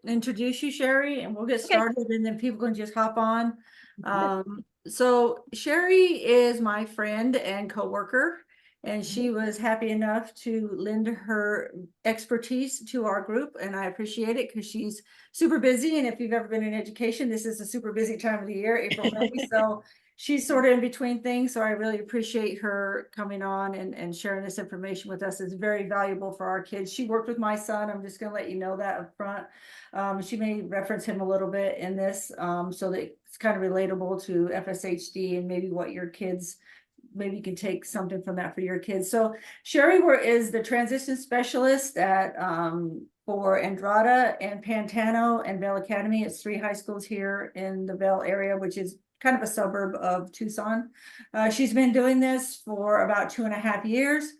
introduce you, Sheri, and we'll get Okay. started, and then people can just hop on. So Sheri is my friend and coworker, and she was happy enough to lend her expertise to our group, and I appreciate it because she's super busy. And if you've ever been in education, this is a super busy time of the year, April, May. So she's sort of in between things. So I really appreciate her coming on and sharing this information with us. It's very valuable for our kids. She worked with my son. I'm just going to let you know that up front. She may reference him a little bit in this, so that it's kind of relatable to FSHD and maybe what your kids, maybe you can take something from that for your kids. So Sheri is the transition specialist at for Andrada and Pantano and Vail Academy. It's 3 high schools here in the Vail area, which is kind of a suburb of Tucson. She's been doing this for about 2.5 years.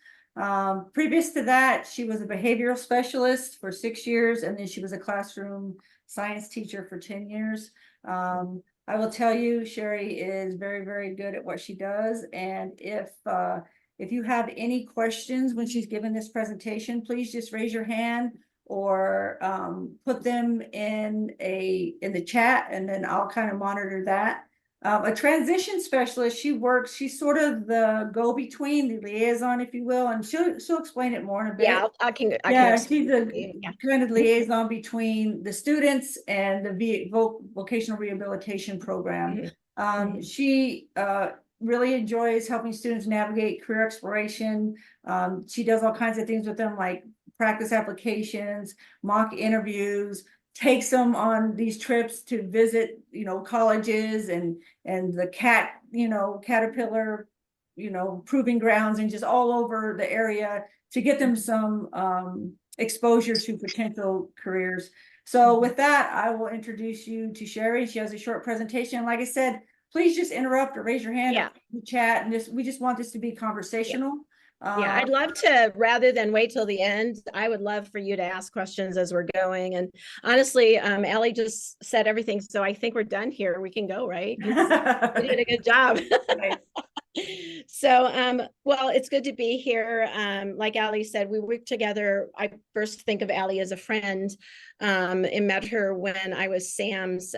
Previous to that, she was a behavioral specialist for 6 years, and then she was a classroom science teacher for 10 years. I will tell you, Sheri is very, very good at what she does. And if you have any questions when she's given this presentation, please just raise your hand or put them in the chat, and then I'll kind of monitor that. A transition specialist, she's sort of the go-between, the liaison, if you will, and she'll explain it more in a bit. Yeah, I can She's a kind of liaison between the students and the vocational rehabilitation program. She really enjoys helping students navigate career exploration. She does all kinds of things with them, like practice applications, mock interviews, takes them on these trips to visit, colleges and the Caterpillar, proving grounds, and just all over the area to get them some exposure to potential careers. So with that, I will introduce you to Sheri. She has a short presentation. Like I said, please just interrupt or raise your hand in the chat, and we just want this to be conversational. Yeah, I'd love to, rather than wait till the end, I would love for you to ask questions as we're going. And honestly, Allie just said everything. So I think we're done here. We can go, right? You did a good job. So, well, it's good to be here. Like Allie said, we work together. I first think of Allie as a friend, and met her when I was Sam's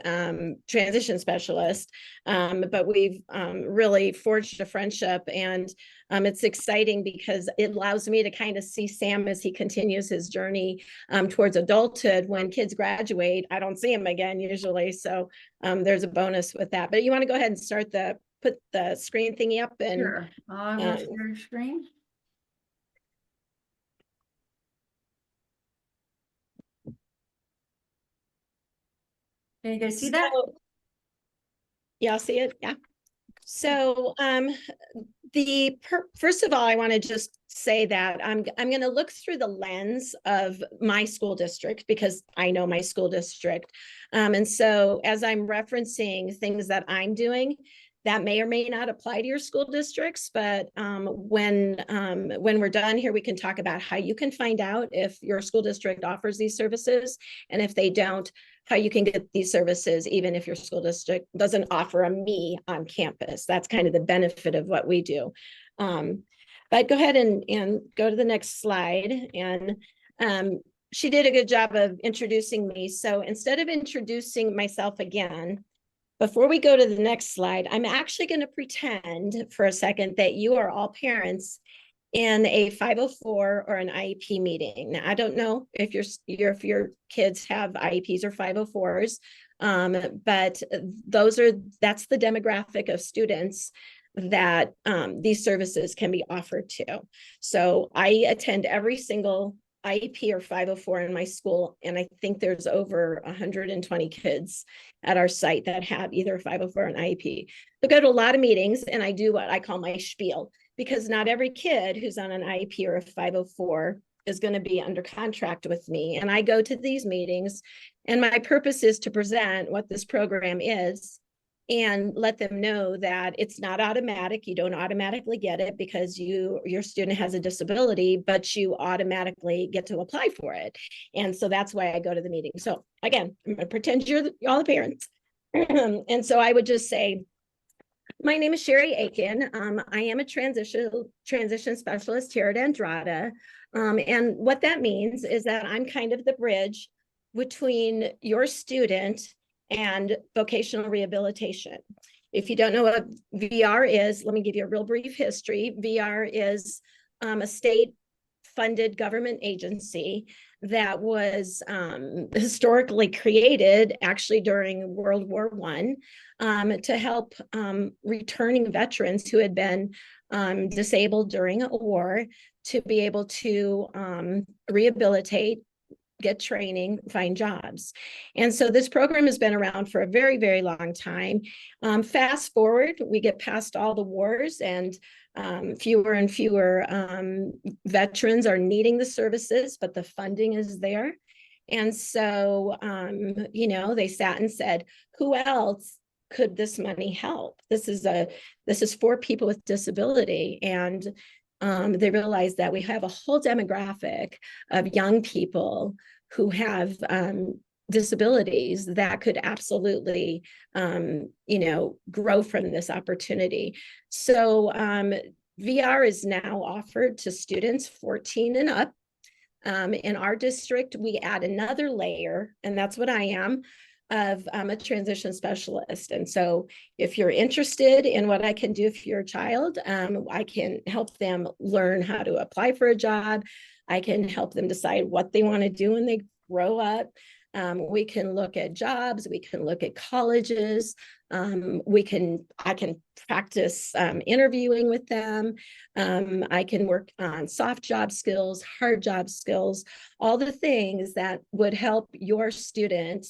transition specialist. But we've really forged a friendship, and it's exciting because it allows me to kind of see Sam as he continues his journey towards adulthood. When kids graduate, I don't see him again usually. So there's a bonus with that. But you want to go ahead and put the screen thingy up? And sure. I will share your screen. Can you guys see that? Yeah, I'll see it. Yeah. So first of all, I want to just say that I'm going to look through the lens of my school district, because I know my school district. And so as I'm referencing things that I'm doing, that may or may not apply to your school districts, but when we're done here, we can talk about how you can find out if your school district offers these services, and if they don't, how you can get these services even if your school district doesn't offer a me on campus. That's kind of the benefit of what we do. But go ahead and go to the next slide. And she did a good job of introducing me. So instead of introducing myself again, before we go to the next slide, I'm actually going to pretend for a second that you are all parents in a 504 or an IEP meeting. Now, I don't know if your kids have IEPs or 504s, but that's the demographic of students that these services can be offered to. So I attend every single IEP or 504 in my school, and I think there's over 120 kids at our site that have either a 504 or an IEP. I go to a lot of meetings, and I do what I call my spiel, because not every kid who's on an IEP or a 504 is going to be under contract with me. And I go to these meetings, and my purpose is to present what this program is and let them know that it's not automatic. You don't automatically get it because your student has a disability, but you automatically get to apply for it. And so that's why I go to the meeting. So again, I'm going to pretend you're all the parents. And so I would just say, my name is Sheri Aiken. I am a transition specialist here at Andrada. And what that means is that I'm kind of the bridge between your student and vocational rehabilitation. If you don't know what VR is, let me give you a real brief history. VR is a state-funded government agency that was historically created actually during World War I to help returning veterans who had been disabled during a war to be able to rehabilitate, get training, find jobs. And so this program has been around for a very, very long time. Fast forward, we get past all the wars, and fewer and fewer veterans are needing the services, but the funding is there. And so, they sat and said, who else could this money help? This is for people with disability. And they realized that we have a whole demographic of young people who have disabilities that could absolutely, grow from this opportunity. So VR is now offered to students 14 and up. In our district, we add another layer, and that's what I am, of a transition specialist. And so if you're interested in what I can do for your child, I can help them learn how to apply for a job. I can help them decide what they want to do when they grow up. We can look at jobs, we can look at colleges, I can practice interviewing with them. I can work on soft job skills, hard job skills, all the things that would help your student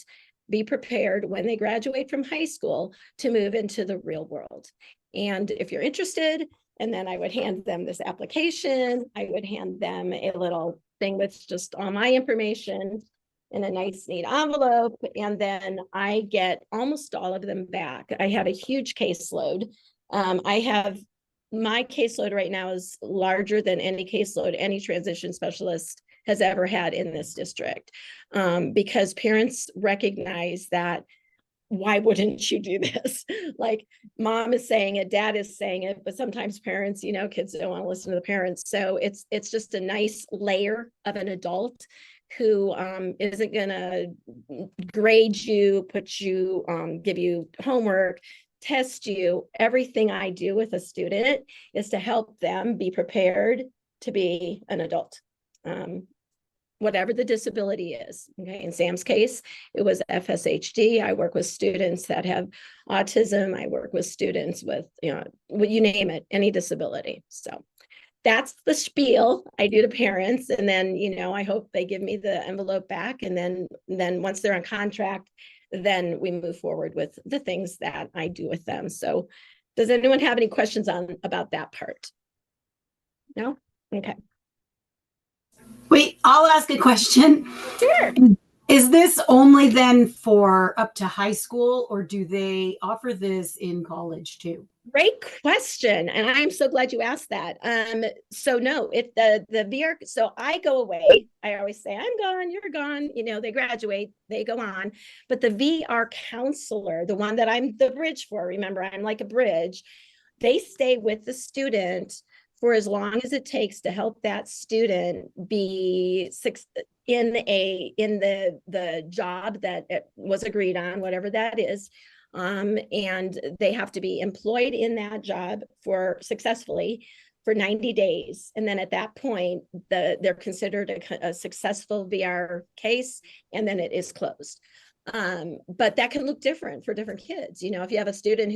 be prepared when they graduate from high school to move into the real world. And if you're interested, and then I would hand them this application, I would hand them a little thing with just all my information in a nice, neat envelope. And then I get almost all of them back. I have a huge caseload. My caseload right now is larger than any caseload any transition specialist has ever had in this district, because parents recognize that, why wouldn't you do this? Like, mom is saying it, dad is saying it, but sometimes parents, kids don't want to listen to the parents. So it's just a nice layer of an adult who isn't gonna grade you, give you homework, test you. Everything I do with a student is to help them be prepared to be an adult, whatever the disability is. Okay, in Sam's case, it was FSHD. I work with students that have autism. I work with students with, you name it, any disability. So that's the spiel I do to parents. And then, I hope they give me the envelope back. And then once they're on contract, then we move forward with the things that I do with them. So does anyone have any questions about that part? No? Okay. Wait, I'll ask a question. Sure. Is this only then for up to high school, or do they offer this in college too? Great question. And I'm so glad you asked that. So no, if the VR, so I go away, I always say, I'm gone, you're gone, they graduate, they go on. But the VR counselor, the one that I'm the bridge for, remember, I'm like a bridge, they stay with the student for as long as it takes to help that student be in the job that was agreed on, whatever that is. And they have to be employed in that job successfully for 90 days. And then at that point, they're considered a successful VR case, and then it is closed. But that can look different for different kids. If you have a student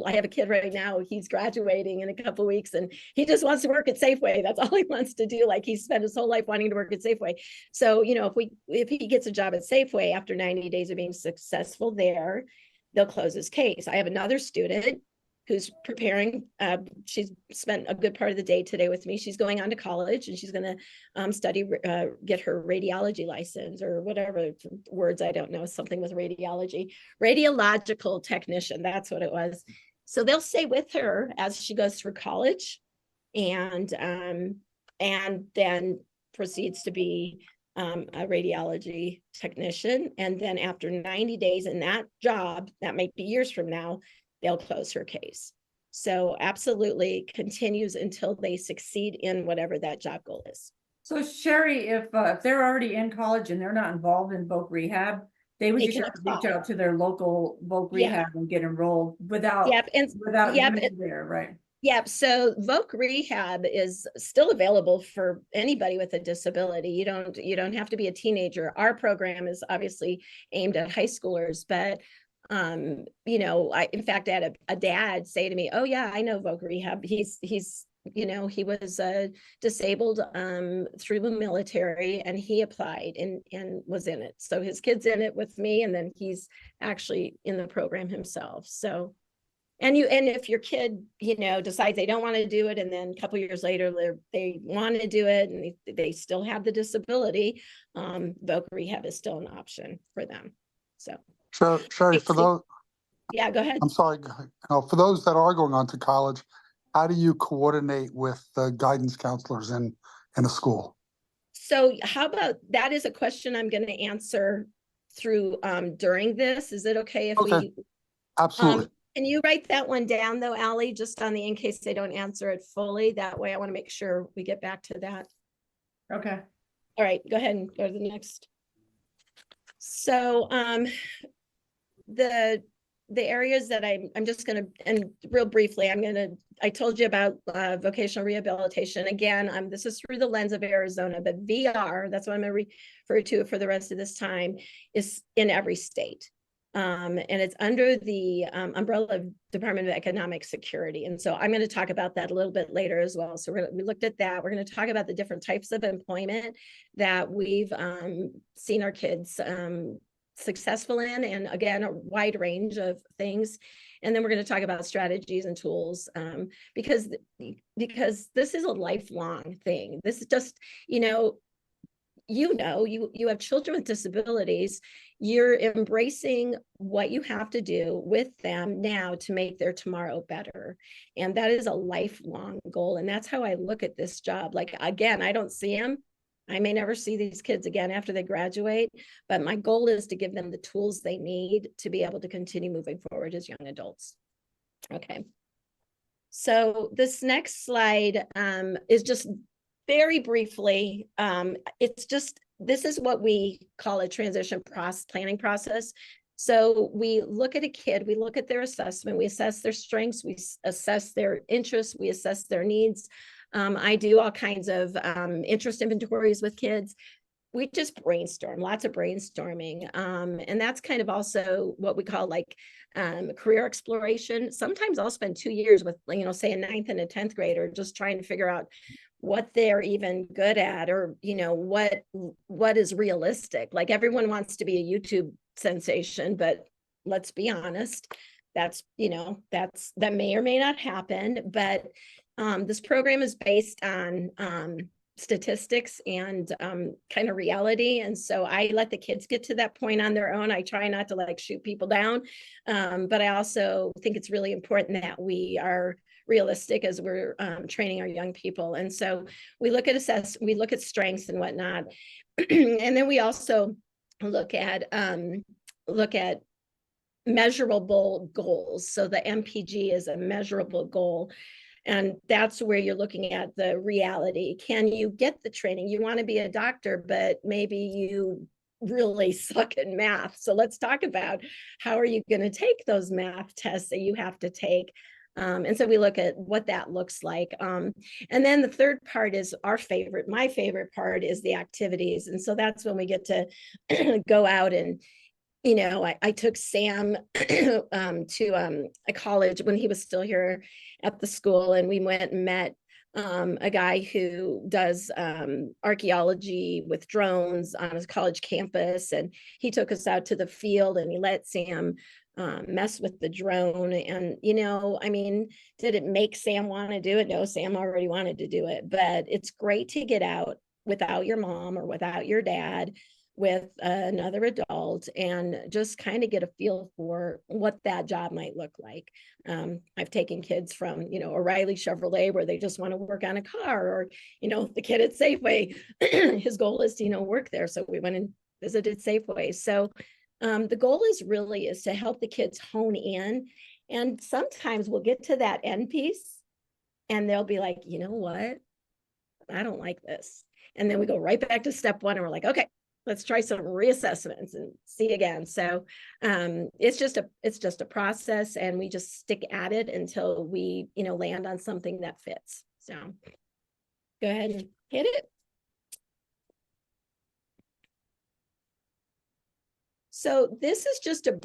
I have a kid right now, he's graduating in a couple of weeks and he just wants to work at Safeway. That's all he wants to do. Like, he spent his whole life wanting to work at Safeway. So, if he gets a job at Safeway after 90 days of being successful there, they'll close his case. I have another student who's preparing. She's spent a good part of the day today with me. She's going on to college, and she's going to study, get her radiology license, or whatever words, I don't know, something with radiological technician. That's what it was. So they'll stay with her as she goes through college, and then proceeds to be a radiology technician. And then after 90 days in that job, that might be years from now, they'll close her case. So absolutely continues until they succeed in whatever that job goal is. So Sherry, if they're already in college and they're not involved in voc rehab, they would They just can have to reach apply. out to their local voc Yeah. rehab and get enrolled without Yep, and yep, you there, right? yep. So Voc Rehab is still available for anybody with a disability. You don't have to be a teenager. Our program is obviously aimed at high schoolers, but you know, in fact I had a dad say to me, "Oh yeah, I know Voc Rehab. He's you know, he was disabled through the military, and he applied and was in it. So his kid's in it with me, and then he's actually in the program himself. So and if your kid, you know, decides they don't want to do it, and then a couple years later they want to do it, and they still have the disability, Voc Rehab is still an option for them. So Sherry, for those, yeah, go ahead. I'm sorry, for those that are going on to college, how do you coordinate with the guidance counselors in a school? So how about, that is a question I'm going to answer through during this. Is it okay if Okay. we Absolutely. can you write that one down though, Allie, just on the, in case they don't answer it fully? That way I want to make sure we get back to that. Okay. All right, go ahead and go to the next. So the areas that I'm just going to, and real briefly, I told you about vocational rehabilitation. Again, this is through the lens of Arizona, but VR, that's what I'm going to refer to for the rest of this time, is in every state. And it's under the umbrella of Department of Economic Security. And so I'm going to talk about that a little bit later as well. So we looked at that. We're going to talk about the different types of employment that we've seen our kids successful in, and again, a wide range of things. And then we're going to talk about strategies and tools, because this is a lifelong thing. This is just, you have children with disabilities. You're embracing what you have to do with them now to make their tomorrow better. And that is a lifelong goal. And that's how I look at this job. Like, again, I don't see them. I may never see these kids again after they graduate, but my goal is to give them the tools they need to be able to continue moving forward as young adults. Okay. So this next slide is just very briefly, this is what we call a transition planning process. So we look at a kid, we look at their assessment, we assess their strengths, we assess their interests, we assess their needs. I do all kinds of interest inventories with kids. We just brainstorm, lots of brainstorming. And that's kind of also what we call like career exploration. Sometimes I'll spend 2 years with, say a 9th and a 10th grader, just trying to figure out what they're even good at, or, what is realistic. Like, everyone wants to be a YouTube sensation, but let's be honest, that may or may not happen. But this program is based on statistics and kind of reality. And so I let the kids get to that point on their own. I try not to like shoot people down. But I also think it's really important that we are realistic as we're training our young people. And so we look at strengths and whatnot. And then we also look at measurable goals. So the MPG is a measurable goal. And that's where you're looking at the reality. Can you get the training? You want to be a doctor, but maybe you really suck at math. So let's talk about, how are you going to take those math tests that you have to take? And so we look at what that looks like. And then the third part is my favorite part is the activities. And so that's when we get to go out and, I took Sam to a college when he was still here at the school, and we went and met a guy who does archaeology with drones on his college campus. And he took us out to the field, and he let Sam mess with the drone. And, did it make Sam want to do it? No, Sam already wanted to do it. But it's great to get out without your mom or without your dad, with another adult, and just kind of get a feel for what that job might look like. I've taken kids from, O'Reilly Chevrolet, where they just want to work on a car, or, the kid at Safeway, his goal is to, work there. So we went and visited Safeway. So the goal is to help the kids hone in. And sometimes we'll get to that end piece and they'll be like, you know what? I don't like this. And then we go right back to step one and we're like, okay, let's try some reassessments and see again. So it's just a process, and we just stick at it until we, land on something that fits. So go ahead and hit it. So this is just a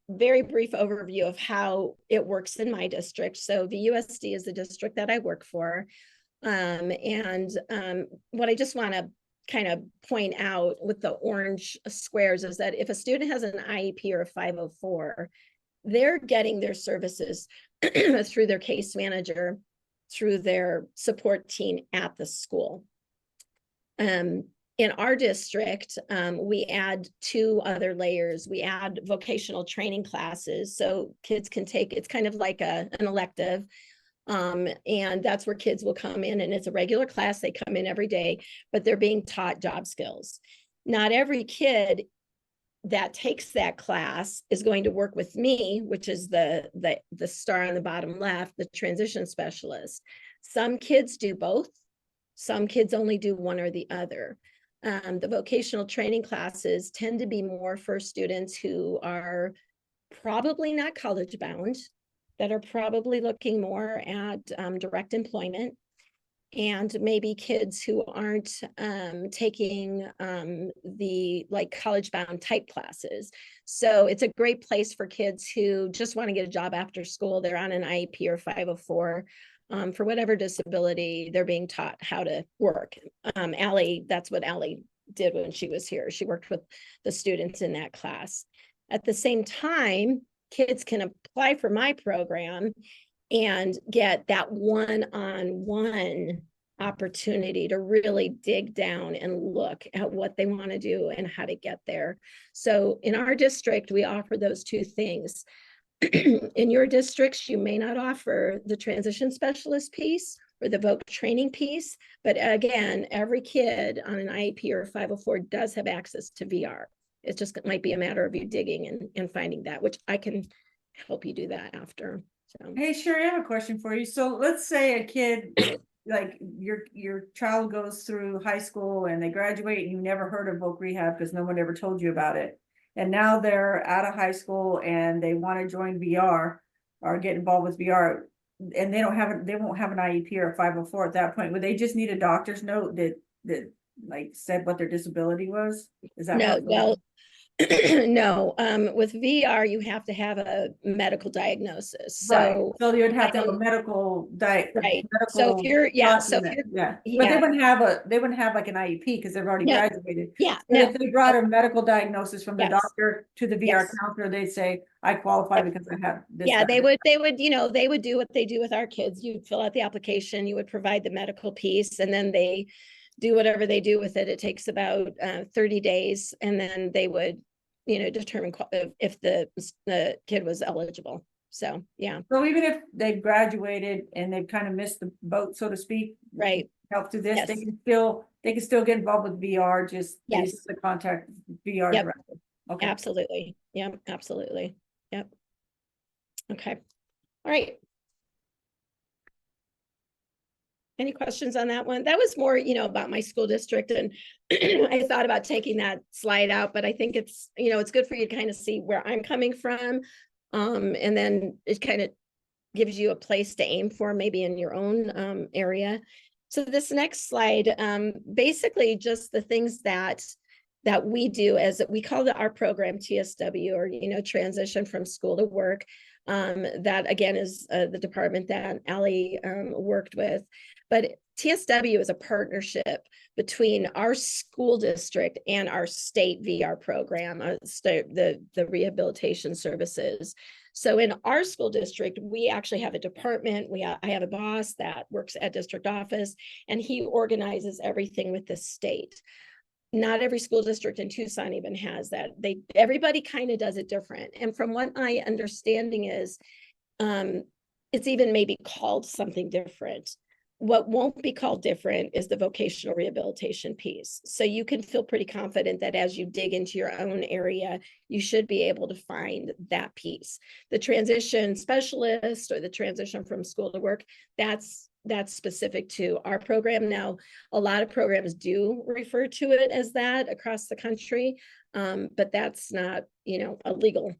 very brief overview of how it works in my district. So VUSD is the district that I work for. What I just want to kind of point out with the orange squares is that if a student has an IEP or a 504, they're getting their services through their case manager, through their support team at the school. In our district, we add 2 other layers. We add vocational training classes, so kids can take, it's kind of like an elective, and that's where kids will come in, and it's a regular class. They come in every day, but they're being taught job skills. Not every kid that takes that class is going to work with me, which is the star on the bottom left, the transition specialist. Some kids do both. Some kids only do one or the other. The vocational training classes tend to be more for students who are probably not college bound, that are probably looking more at direct employment, and maybe kids who aren't taking the college bound type classes. So it's a great place for kids who just want to get a job after school. They're on an IEP or 504. For whatever disability, they're being taught how to work. Allie, that's what Allie did when she was here. She worked with the students in that class. At the same time, kids can apply for my program and get that one-on-one opportunity to really dig down and look at what they want to do and how to get there. So in our district, we offer those 2 things. In your districts, you may not offer the transition specialist piece or the voc training piece, but again, every kid on an IEP or 504 does have access to VR. It just might be a matter of you digging and finding that, which I can help you do that after. So. Hey, Sheri, I have a question for you. So let's say a kid, like your child goes through high school and they graduate and you never heard of voc rehab because no one ever told you about it. And now they're out of high school and they want to join VR or get involved with VR, and they won't have an IEP or a 504 at that point. Would they just need a doctor's note that like said what their disability was? Is that no? Well, no. With VR, you have to have a medical diagnosis. So, right. So you would have to have a medical right. medical so if you're, document. But they wouldn't have like an IEP because they've already graduated. Yeah. But if they brought a medical diagnosis from the doctor to the VR Yes. counselor, they'd say, I qualify because I have this. Yeah, they would, they would do what they do with our kids. You'd fill out the application, you would provide the medical piece, and then they do whatever they do with it. It takes about 30 days, and then they would, determine if the kid was eligible. So, yeah. So even if they've graduated and they've kind of missed the boat, so to speak, right, help to this, yes. they can still get involved with VR, just use the contact VR directly. Okay. Absolutely. Yep, absolutely. Yep. Okay. All right. Any questions on that one? That was more, about my school district, and I thought about taking that slide out, but I think it's, it's good for you to kind of see where I'm coming from. And then it kind of gives you a place to aim for maybe in your own area. So this next slide, basically just the things that we do, as we call our program TSW, or, transition from school to work. That again is the department that Allie worked with. But TSW is a partnership between our school district and our state VR program, the rehabilitation services. So in our school district, we actually have a department. I have a boss that works at district office, and he organizes everything with the state. Not every school district in Tucson even has that. Everybody kind of does it different. And from what my understanding is, it's even maybe called something different. What won't be called different is the vocational rehabilitation piece. So you can feel pretty confident that as you dig into your own area, you should be able to find that piece. The transition specialist or the transition from school to work, that's that's specific to our program. Now, a lot of programs do refer to it as that across the country, but that's not, a legal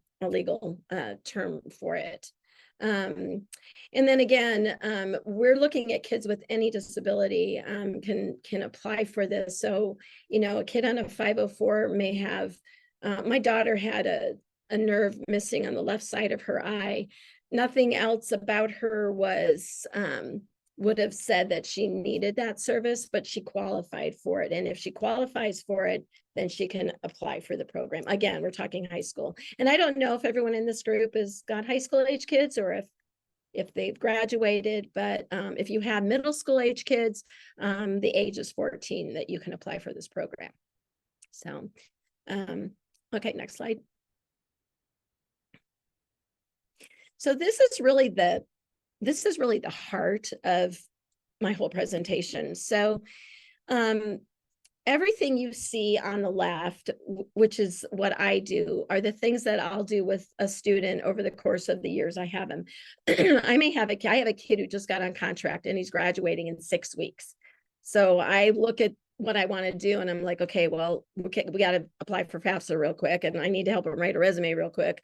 term for it. And then again, we're looking at kids with any disability can apply for this. So, a kid on a 504 may have, my daughter had a nerve missing on the left side of her eye. Nothing else about her was would have said that she needed that service, but she qualified for it. And if she qualifies for it, then she can apply for the program. Again, we're talking high school. And I don't know if everyone in this group has got high school age kids or if they've graduated, but if you have middle school age kids, the age is 14 that you can apply for this program. So, okay, next slide. So this is really the heart of my whole presentation. So everything you see on the left, which is what I do, are the things that I'll do with a student over the course of the years I have them. I have a kid who just got on contract and he's graduating in 6 weeks. So I look at what I want to do and I'm like, okay, well, we got to apply for FAFSA real quick and I need to help him write a resume real quick.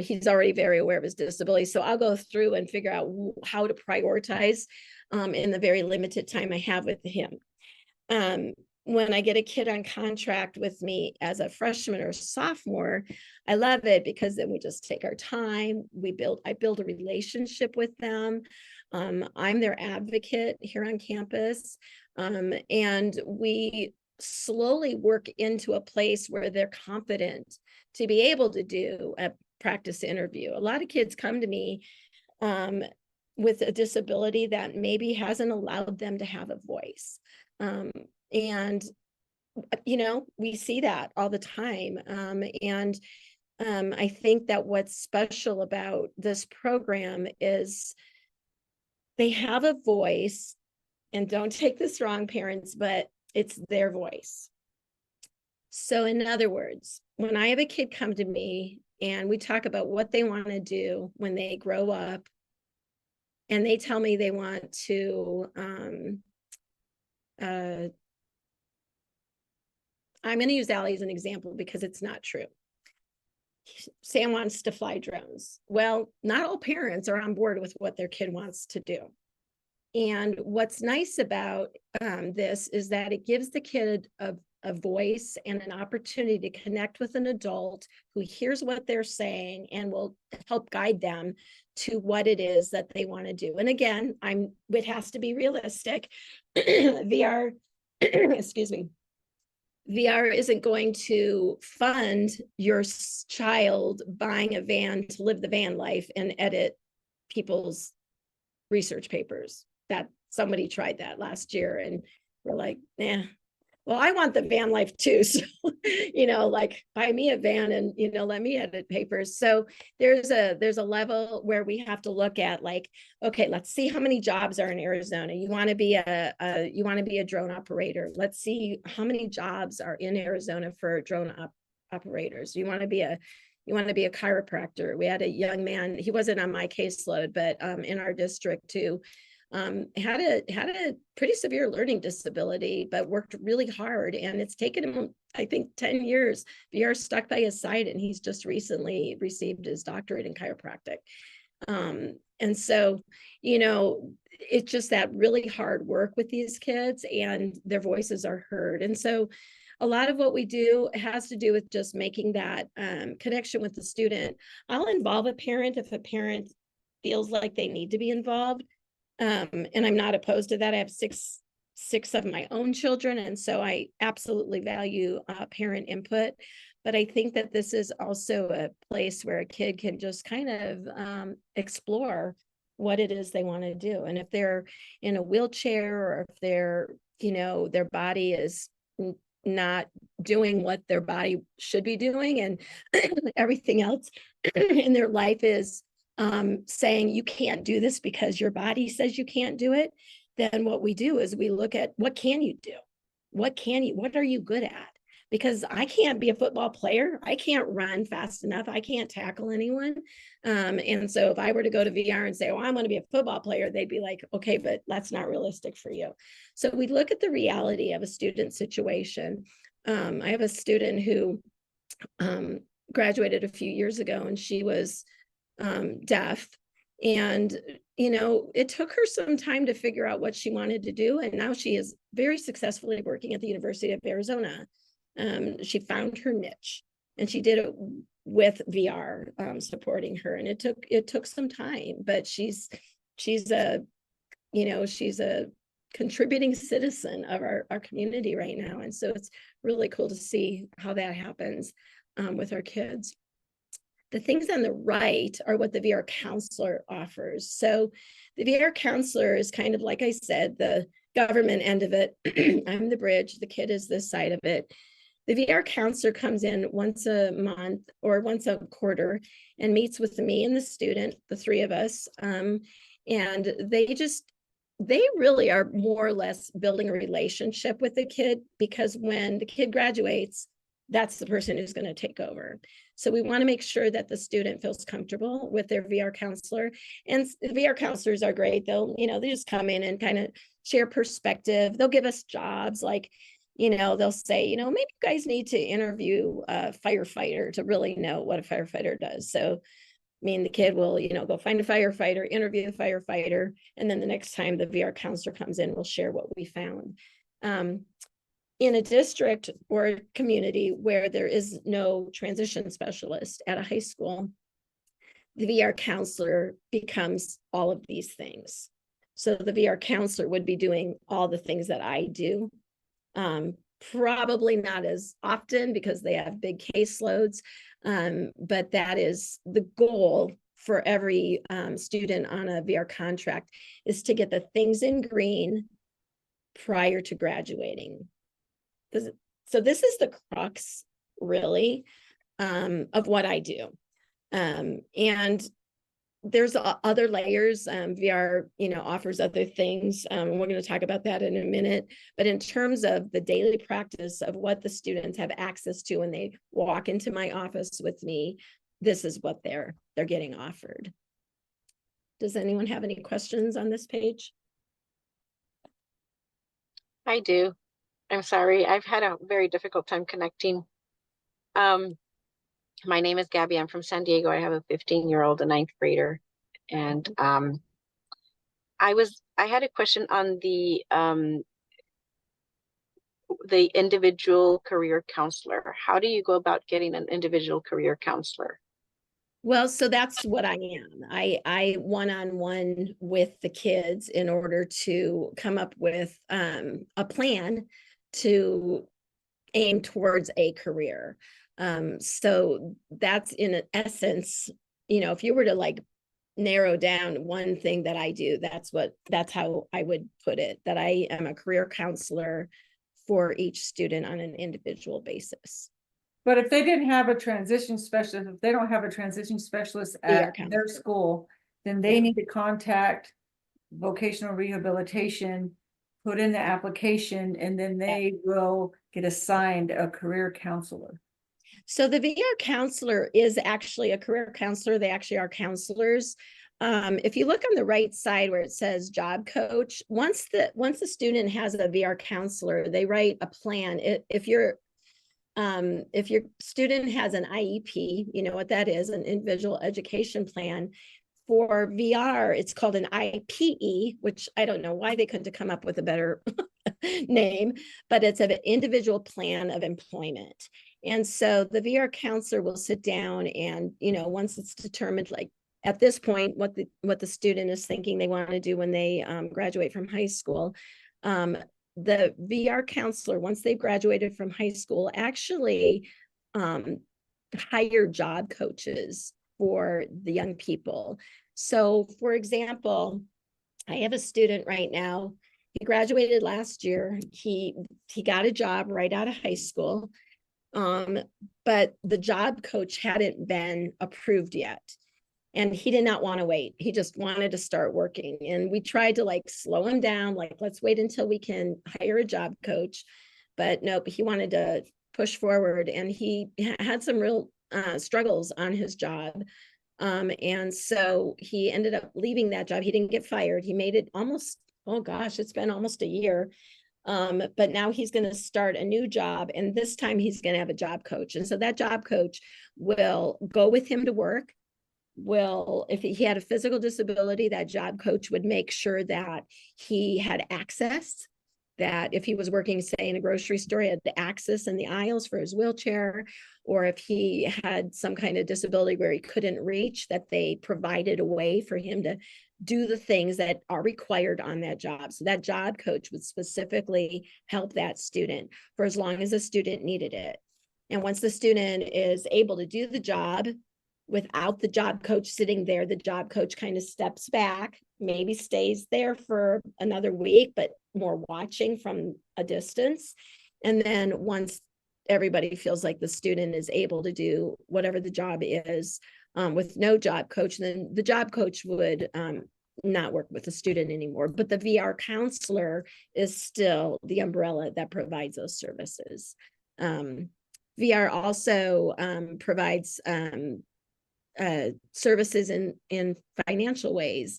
He's already very aware of his disability. So I'll go through and figure out how to prioritize in the very limited time I have with him. When I get a kid on contract with me as a freshman or sophomore, I love it because then we just take our time. I build a relationship with them. I'm their advocate here on campus. And we slowly work into a place where they're confident to be able to do a practice interview. A lot of kids come to me with a disability that maybe hasn't allowed them to have a voice. And, we see that all the time. I think that what's special about this program is they have a voice, and don't take this wrong, parents, but it's their voice. So in other words, when I have a kid come to me and we talk about what they want to do when they grow up, and they tell me they want to, I'm going to use Allie as an example because it's not true. Sam wants to fly drones. Well, not all parents are on board with what their kid wants to do. And what's nice about this is that it gives the kid a voice and an opportunity to connect with an adult who hears what they're saying and will help guide them to what it is that they want to do. And again, it has to be realistic. VR, excuse me, VR isn't going to fund your child buying a van to live the van life and edit people's research papers. That somebody tried that last year and we're like, nah, well, I want the van life too. So, like buy me a van and, let me edit papers. So there's a level where we have to look at like, okay, let's see how many jobs are in Arizona. You want to be a drone operator. Let's see how many jobs are in Arizona for drone operators. You want to be a chiropractor. We had a young man, he wasn't on my caseload, but in our district too. Had a pretty severe learning disability, but worked really hard. And it's taken him, I think, 10 years. VR stuck by his side, and he's just recently received his doctorate in chiropractic. And so, it's just that really hard work with these kids and their voices are heard. And so a lot of what we do has to do with just making that connection with the student. I'll involve a parent if a parent feels like they need to be involved. And I'm not opposed to that. I have six of my own children. And so I absolutely value parent input. But I think that this is also a place where a kid can just kind of explore what it is they want to do. And if they're in a wheelchair or if their body is not doing what their body should be doing and everything else in their life is saying you can't do this because your body says you can't do it, then what we do is we look at what can you do? What are you good at? because I can't be a football player. I can't run fast enough. I can't tackle anyone. And so if I were to go to VR and say, oh, I'm going to be a football player, they'd be like, okay, but that's not realistic for you. So we look at the reality of a student situation. I have a student who graduated a few years ago, and she was deaf. And, it took her some time to figure out what she wanted to do. And now she is very successfully working at the University of Arizona. She found her niche, and she did it with VR supporting her. And it took some time, but she's a contributing citizen of our community right now. And so it's really cool to see how that happens with our kids. The things on the right are what the VR counselor offers. So the VR counselor is kind of, like I said, the government end of it. I'm the bridge, the kid is this side of it. The VR counselor comes in once a month or once a quarter and meets with me and the student, the three of us. And they really are more or less building a relationship with the kid, because when the kid graduates, that's the person who's going to take over. So we want to make sure that the student feels comfortable with their VR counselor. And VR counselors are great. They just come in and kind of share perspective. They'll give us jobs, like, they'll say, maybe you guys need to interview a firefighter to really know what a firefighter does. So, the kid will, go find a firefighter, interview the firefighter, and then the next time the VR counselor comes in, we'll share what we found. In a district or a community where there is no transition specialist at a high school, the VR counselor becomes all of these things. So the VR counselor would be doing all the things that I do. Probably not as often because they have big caseloads, but that is the goal for every student on a VR contract, is to get the things in green prior to graduating. So this is the crux, really, of what I do. And there's other layers. VR, offers other things. We're going to talk about that in a minute. But in terms of the daily practice of what the students have access to when they walk into my office with me, this is what they're getting offered. Does anyone have any questions on this page? I do. I'm sorry. I've had a very difficult time connecting. My name is Gabby. I'm from San Diego. I have a 15-year-old, a 9th grader. And I had a question on the individual career counselor. How do you go about getting an individual career counselor? Well, so that's what I am. I one-on-one with the kids in order to come up with a plan to aim towards a career. So that's, in essence, if you were to narrow down one thing that I do, that's how I would put it, that I am a career counselor for each student on an individual basis. But if they didn't have a transition specialist, if they don't have a transition specialist at their school, then they need to contact Vocational Rehabilitation, put in the application, and then they will get assigned a career counselor. So the VR counselor is actually a career counselor. They actually are counselors. If you look on the right side where it says job coach, once the student has a VR counselor, they write a plan. If your student has an IEP, you know what that is, an individual education plan. For VR, it's called an IPE, which I don't know why they couldn't have come up with a better name, but it's an individual plan of employment. And so the VR counselor will sit down and, once it's determined, at this point, what the student is thinking they want to do when they graduate from high school, the VR counselor, once they've graduated from high school, actually hire job coaches for the young people. So, for example, I have a student right now. He graduated last year. He got a job right out of high school, but the job coach hadn't been approved yet. And he did not want to wait. He just wanted to start working. And we tried to slow him down, let's wait until we can hire a job coach. But nope, he wanted to push forward, and he had some real struggles on his job. And so he ended up leaving that job. He didn't get fired. He made it almost, oh gosh, it's been almost a year. But now he's going to start a new job, and this time he's going to have a job coach. And so that job coach will go with him to work. If he had a physical disability, that job coach would make sure that he had access, that if he was working, say, in a grocery store, he had the access in the aisles for his wheelchair, or if he had some kind of disability where he couldn't reach, that they provided a way for him to do the things that are required on that job. So that job coach would specifically help that student for as long as the student needed it. And once the student is able to do the job without the job coach sitting there, the job coach kind of steps back, maybe stays there for another week, but more watching from a distance. And then once everybody feels like the student is able to do whatever the job is, with no job coach, then the job coach would not work with the student anymore. But the VR counselor is still the umbrella that provides those services. VR also provides services in financial ways.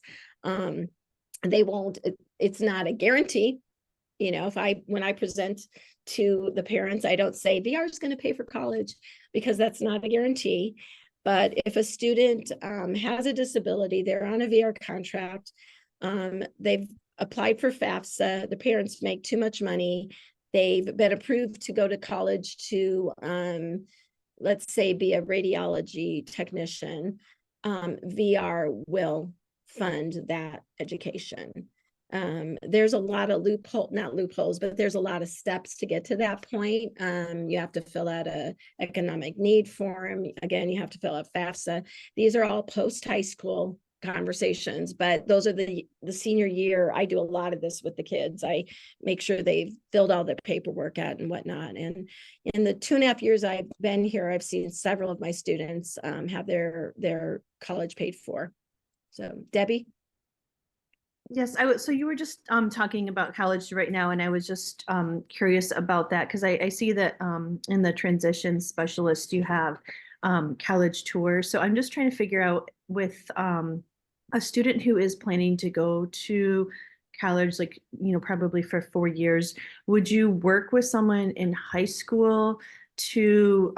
It's not a guarantee. You know, when I present to the parents, I don't say VR is going to pay for college, because that's not a guarantee. But if a student has a disability, they're on a VR contract, they've applied for FAFSA, the parents make too much money, they've been approved to go to college to, let's say, be a radiology technician, VR will fund that education. There's a lot of not loopholes, but there's a lot of steps to get to that point. You have to fill out a economic need form. Again, you have to fill out FAFSA. These are all post-high school conversations, but those are the senior year. I do a lot of this with the kids. I make sure they've filled all their paperwork out and whatnot. And in the 2.5 years I've been here, I've seen several of my students have their college paid for. So Debbie? Yes, so you were just talking about college right now, and I was just curious about that, because I see that in the transition specialist you have college tours. So I'm just trying to figure out, with a student who is planning to go to college, like, you know, probably for 4 years, would you work with someone in high school to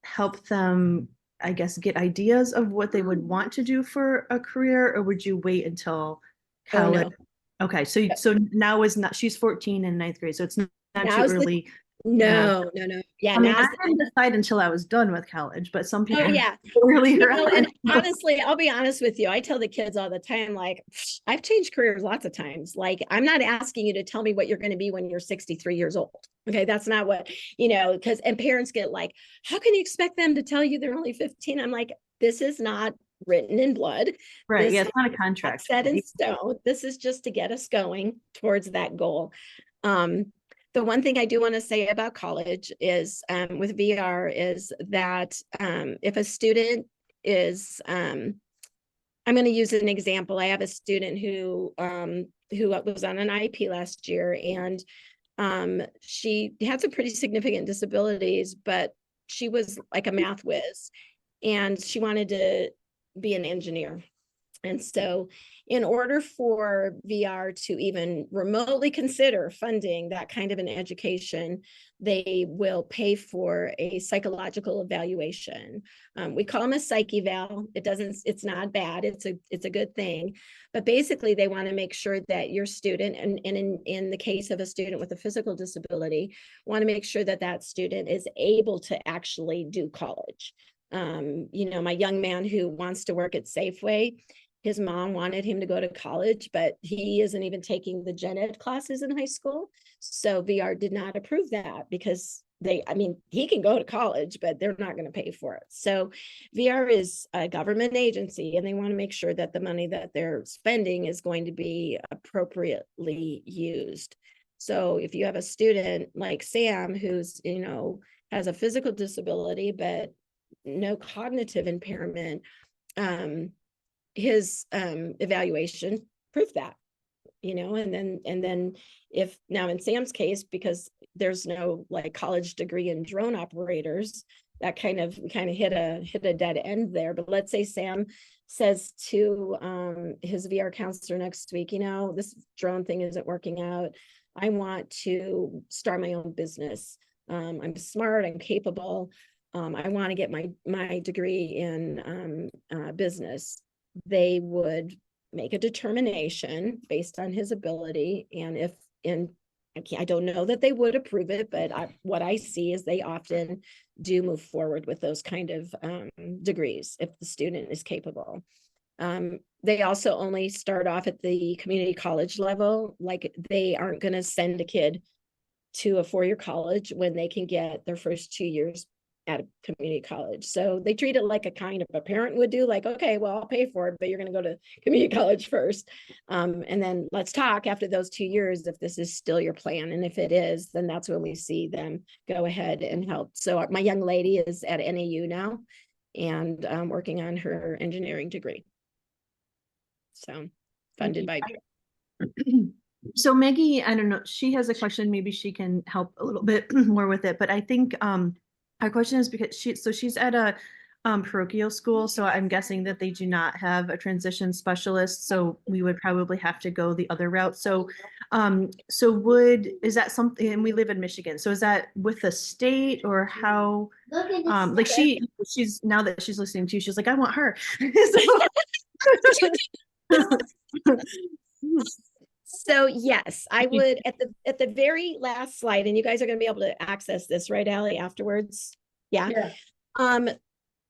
help them, I guess, get ideas of what they would want to do for a career, or would you wait until college? Oh, no. Okay, so now is not, she's 14 in 9th grade, so it's not too early. No. Yeah, I mean, now's I didn't decide until I was done with college, but some people yeah. earlier. And honestly, I'll be honest with you. I tell the kids all the time, like, I've changed careers lots of times. Like, I'm not asking you to tell me what you're going to be when you're 63 years old. Okay. That's not what, and parents get like, how can you expect them to tell you they're only 15? I'm like, this is not written in blood. Right. This Yeah, it's not a contract. set in stone. This is just to get us going towards that goal. The one thing I do want to say about college is with VR is that if a student is, I'm going to use an example. I have a student who was on an IEP last year, and she had some pretty significant disabilities, but she was like a math whiz, and she wanted to be an engineer. And so in order for VR to even remotely consider funding that kind of an education, they will pay for a psychological evaluation. We call them a psych eval. It's not bad. It's a good thing. But basically they want to make sure that your student, and in the case of a student with a physical disability, want to make sure that that student is able to actually do college. My young man who wants to work at Safeway, his mom wanted him to go to college, but he isn't even taking the gen ed classes in high school. So VR did not approve that, because he can go to college, but they're not going to pay for it. So VR is a government agency, and they want to make sure that the money that they're spending is going to be appropriately used. So if you have a student like Sam, who's, has a physical disability, but no cognitive impairment, his evaluation proved that, and then if now in Sam's case, because there's no like college degree in drone operators. That kind of hit a dead end there. But let's say Sam says to his VR counselor next week, you know, this drone thing isn't working out. I want to start my own business. I'm smart, I'm capable. I want to get my degree in business. They would make a determination based on his ability, and I don't know that they would approve it, but what I see is they often do move forward with those kind of degrees if the student is capable. They also only start off at the community college level. Like, they aren't going to send a kid to a four-year college when they can get their first 2 years at a community college. So they treat it like a kind of a parent would do, like, okay, well, I'll pay for it, but you're going to go to community college first. And then let's talk after those 2 years if this is still your plan. And if it is, then that's when we see them go ahead and help. So my young lady is at NAU now and working on her engineering degree. So funded by. So Maggie, I don't know, she has a question, maybe she can help a little bit more with it, but I think our question is because she's at a parochial school, so I'm guessing that they do not have a transition specialist, so we would probably have to go the other route. So is that something, and we live in Michigan, so is that with the state, or how, like she's now that she's listening to you, she's like, I want her. So yes, I would at the very last slide, and you guys are going to be able to access this, right, Allie, afterwards. Yeah.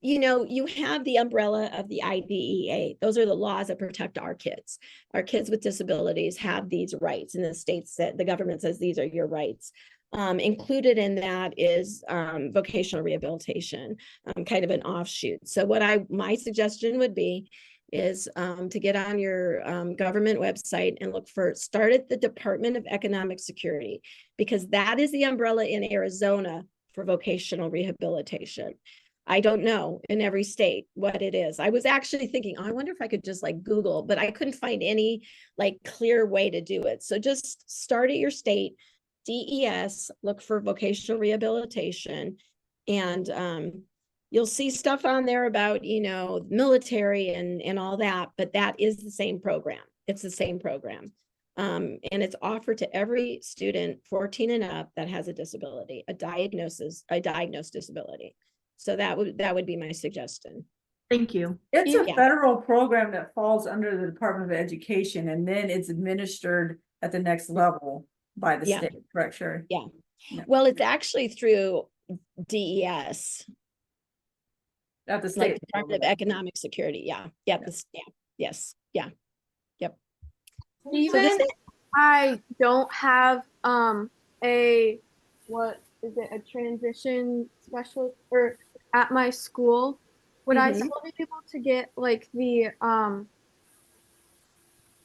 You know, you have the umbrella of the IDEA. Those are the laws that protect our kids. Our kids with disabilities have these rights, and the states that the government says these are your rights. Included in that is vocational rehabilitation, kind of an offshoot. So my suggestion would be is to get on your government website and start at the Department of Economic Security, because that is the umbrella in Arizona for vocational rehabilitation. I don't know in every state what it is. I was actually thinking, oh, I wonder if I could just like Google, but I couldn't find any like clear way to do it. So just start at your state, DES, look for vocational rehabilitation, and you'll see stuff on there about, you know, military and all that, but that is the same program. It's the same program. And it's offered to every student 14 and up that has a disability, a diagnosed disability. So that would be my suggestion. Thank you. It's a Yeah. federal program that falls under the Department of Education, and then it's administered at the next level by the state, correct, Sheri? Yeah. Yeah. Well, it's actually through DES, At the like state. Department of Economic Security. Yeah. Yep. Even I don't have a a transition specialist or at my school, would I still be able to get like the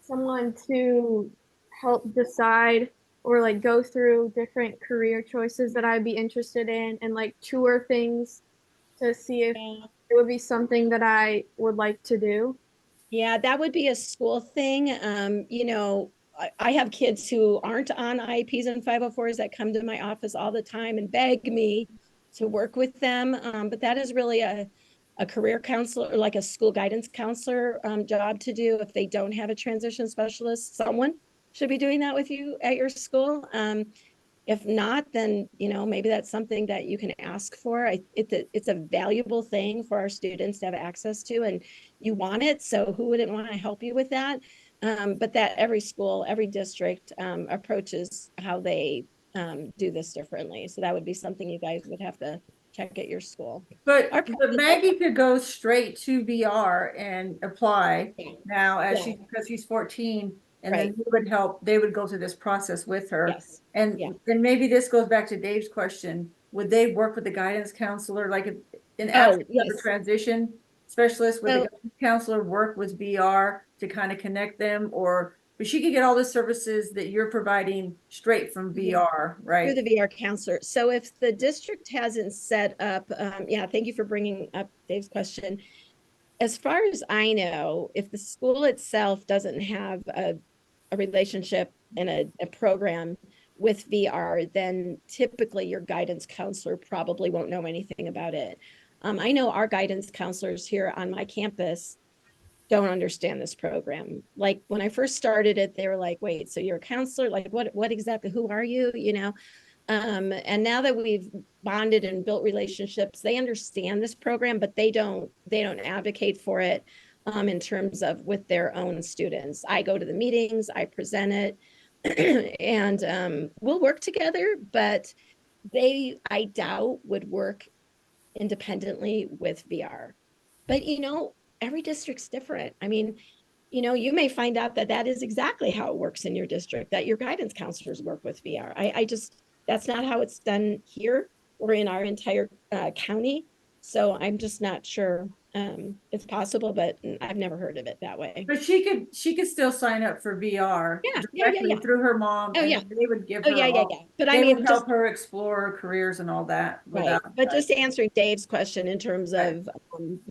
someone to help decide or like go through different career choices that I'd be interested in and like tour things to see if it would be something that I would like to do? Yeah, that would be a school thing. You know, I have kids who aren't on IEPs and 504s that come to my office all the time and beg me to work with them. But that is really a career counselor, or like a school guidance counselor job to do. If they don't have a transition specialist, someone should be doing that with you at your school. If not, then, you know, maybe that's something that you can ask for. It's a valuable thing for our students to have access to, and you want it. So who wouldn't want to help you with that? But that every school, every district approaches how they do this differently. So that would be something you guys would have to check at your school. But Maggie could go straight to VR and apply now because she's 14. And then we would help, they would go through this process with her. Yes. And then maybe this goes back to Dave's question. Would they work with the guidance counselor, like in absence of a transition specialist, would the guidance counselor work with VR to kind of connect them? But she could get all the services that you're providing straight from VR, right? Through the VR counselor. So if the district hasn't set up, thank you for bringing up Dave's question. As far as I know, if the school itself doesn't have a relationship and a program with VR, then typically your guidance counselor probably won't know anything about it. I know our guidance counselors here on my campus don't understand this program. Like when I first started it, they were like, wait, so you're a counselor? Like what exactly, who are you? You know? And now that we've bonded and built relationships, they understand this program, but they don't advocate for it in terms of with their own students. I go to the meetings, I present it, and we'll work together, but they, I doubt, would work independently with VR. But you know, every district's different. I mean, you know, you may find out that that is exactly how it works in your district, that your guidance counselors work with VR. I just, that's not how it's done here or in our entire county. So I'm just not sure it's possible, but I've never heard of it that way. But she could still sign up for VR Yeah, directly through her mom, Oh, and yeah. they would give Oh, her yeah. all, But I they mean, would just help her explore careers and all that right. without. But just answering Dave's question in terms Right. of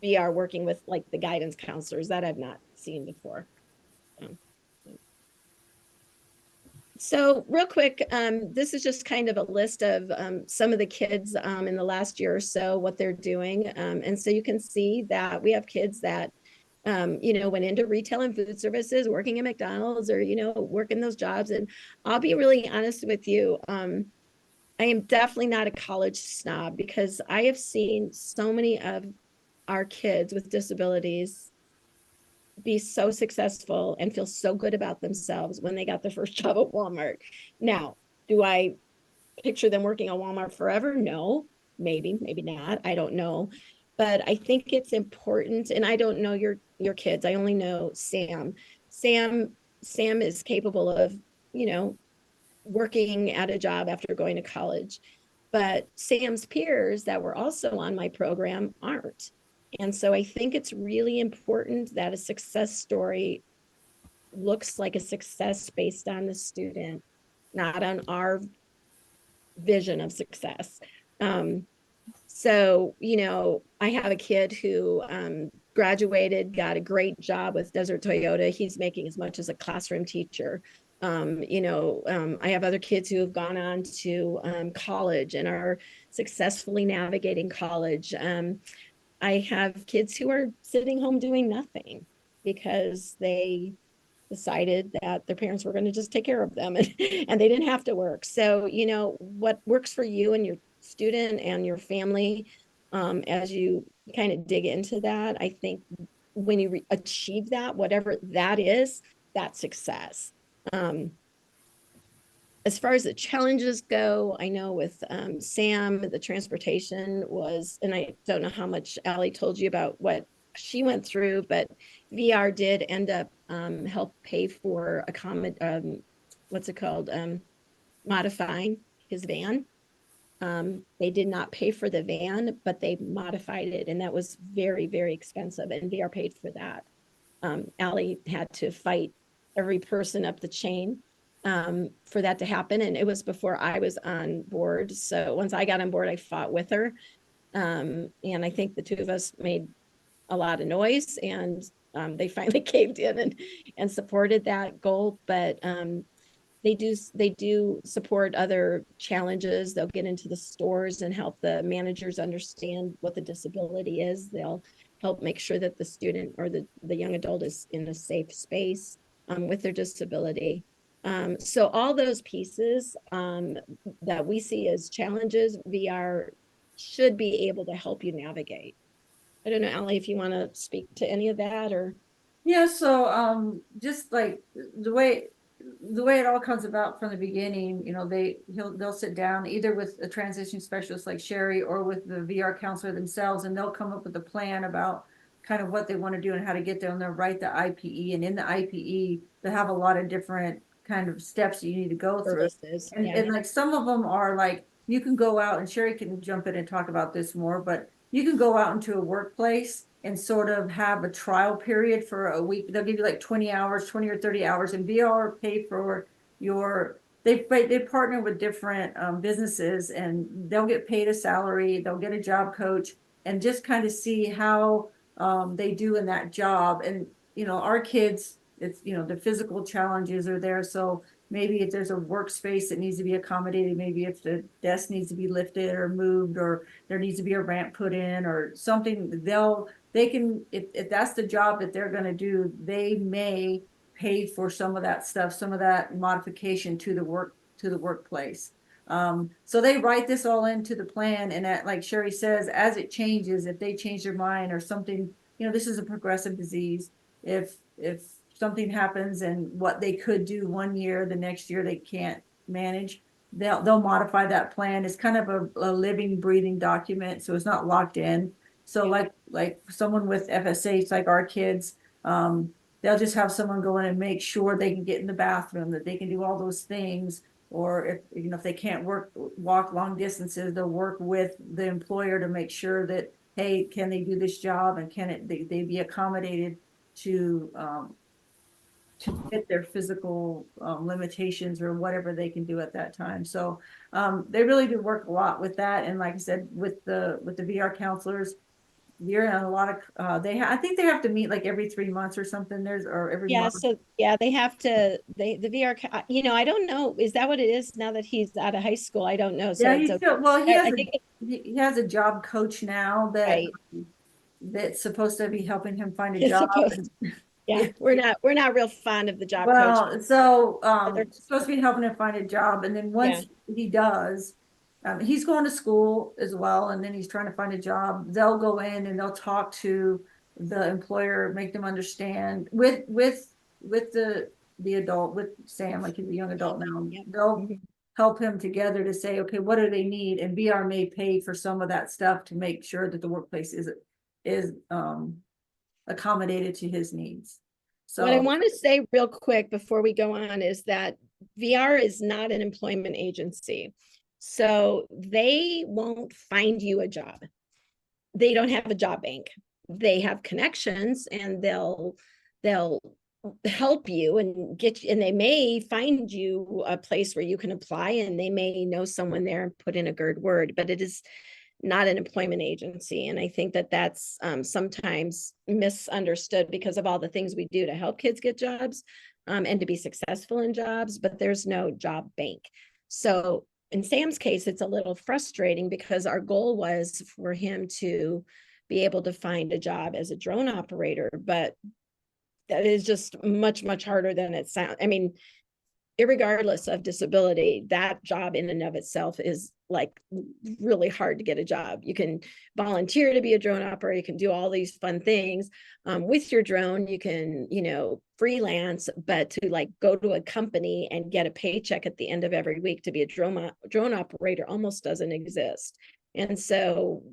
VR working with like the guidance counselors, that I've not seen before. So real quick, this is just kind of a list of some of the kids in the last year or so, what they're doing. And so you can see that we have kids that, you know, went into retail and food services, working at McDonald's or, you know, working those jobs. And I'll be really honest with you. I am definitely not a college snob because I have seen so many of our kids with disabilities be so successful and feel so good about themselves when they got their first job at Walmart. Now, do I picture them working at Walmart forever? No, maybe not. I don't know. But I think it's important, and I don't know your kids. I only know Sam. Sam is capable of, you know, working at a job after going to college. But Sam's peers that were also on my program aren't. And so I think it's really important that a success story looks like a success based on the student, not on our vision of success. So, you know, I have a kid who graduated, got a great job with Desert Toyota. He's making as much as a classroom teacher. You know, I have other kids who have gone on to college and are successfully navigating college. I have kids who are sitting home doing nothing because they decided that their parents were going to just take care of them and they didn't have to work. So, you know, what works for you and your student and your family, as you kind of dig into that, I think when you achieve that, whatever that is, that's success. As far as the challenges go, I know with Sam, the transportation was, and I don't know how much Allie told you about what she went through, but VR did end up help pay for what's it called? Modifying his van. They did not pay for the van, but they modified it, and that was very, very expensive, and VR paid for that. Allie had to fight every person up the chain for that to happen. And it was before I was on board. So once I got on board, I fought with her. And I think the two of us made a lot of noise and they finally caved in and supported that goal. But they do support other challenges. They'll get into the stores and help the managers understand what the disability is. They'll help make sure that the student or the young adult is in a safe space with their disability. So all those pieces that we see as challenges, VR should be able to help you navigate. I don't know, Allie, if you want to speak to any of that or. Yeah, so just like the way it all comes about from the beginning, you know, they'll sit down either with a transition specialist like Sheri or with the VR counselor themselves, and they'll come up with a plan about kind of what they want to do and how to get there, and they'll write the IPE, and in the IPE they have a lot of different kind of steps that you need to go through. And like some of them are like, you can go out, and Sheri can jump in and talk about this more, but you can go out into a workplace and sort of have a trial period for a week. They'll give you like 20 hours, 20 or 30 hours, and VR pay for they partner with different businesses, and they'll get paid a salary, they'll get a job coach, and just kind of see how they do in that job. And, you know, our kids, it's, you know, the physical challenges are there. So maybe if there's a workspace that needs to be accommodated, maybe if the desk needs to be lifted or moved, or there needs to be a ramp put in or something, they can, if that's the job that they're gonna do, they may pay for some of that stuff, some of that modification to the workplace. So they write this all into the plan, and that, like Sheri says, as it changes, if they change their mind or something, this is a progressive disease. If something happens and what they could do one year, the next year they can't manage, they'll modify that plan. It's kind of a living, breathing document, so it's not locked in. So like someone with FSH, like our kids, they'll just have someone go in and make sure they can get in the bathroom, that they can do all those things. Or if they can't walk long distances, they'll work with the employer to make sure that, hey, can they do this job, and can they be accommodated to fit their physical limitations or whatever they can do at that time. So they really do work a lot with that. And like I said, with the VR counselors, you're in a lot of I think they have to meet like every 3 months or something. Or every Yeah, month. so yeah, they have to, the VR, I don't know, is that what it is now that he's out of high school? I don't know. So Yeah, it's he okay. well, I think he has a job coach now right. that's supposed to be helping him find a It's job. supposed, yeah, we're not real fond of the job coach. Well, so They're- it's supposed to be helping him find a job, and then Yeah. once he does, he's going to school as well, and then he's trying to find a job. They'll go in and they'll talk to the employer, make them understand with the adult, with Sam, like he's a young adult now. Yep. They'll Mhm. help him together to say, okay, what do they need? And VR may pay for some of that stuff to make sure that the workplace is accommodated to his needs. What I So want to say real quick before we go on is that VR is not an employment agency. So they won't find you a job. They don't have a job bank. They have connections, and they'll help you and get you, and they may find you a place where you can apply, and they may know someone there and put in a good word, but it is not an employment agency. And I think that that's sometimes misunderstood because of all the things we do to help kids get jobs and to be successful in jobs, but there's no job bank. So in Sam's case, it's a little frustrating because our goal was for him to be able to find a job as a drone operator, but that is just much, much harder than it sounds. I mean, irregardless of disability, that job in and of itself is like really hard to get a job. You can volunteer to be a drone operator. You can do all these fun things with your drone. You can, freelance, but to like go to a company and get a paycheck at the end of every week to be a drone operator almost doesn't exist. And so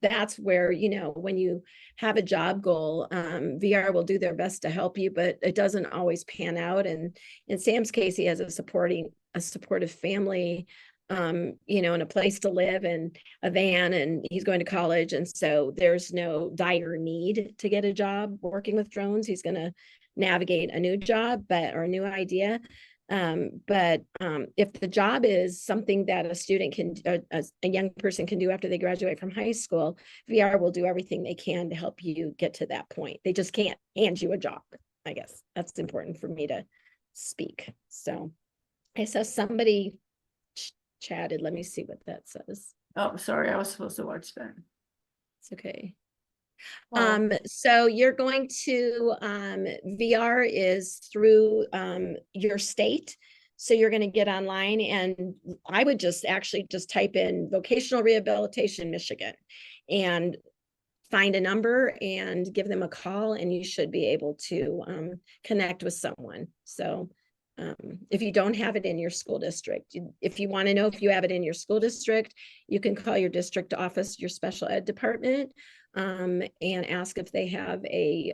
that's where, when you have a job goal, VR will do their best to help you, but it doesn't always pan out. And in Sam's case, he has a supportive family, and a place to live and a van, and he's going to college. And so there's no dire need to get a job working with drones. He's going to navigate a new job, or a new idea. But if the job is something that a student can, a young person can do after they graduate from high school, VR will do everything they can to help you get to that point. They just can't hand you a job. I guess that's important for me to speak. So I saw somebody chatted. Let me see what that says. oh, sorry, I was supposed to watch that. It's okay. Oh. So you're going to, VR is through your state. So you're going to get online, and I would just type in Vocational Rehabilitation, Michigan, and find a number and give them a call, and you should be able to connect with someone. So if you don't have it in your school district, if you want to know if you have it in your school district, you can call your district office, your special ed department, and ask if they have a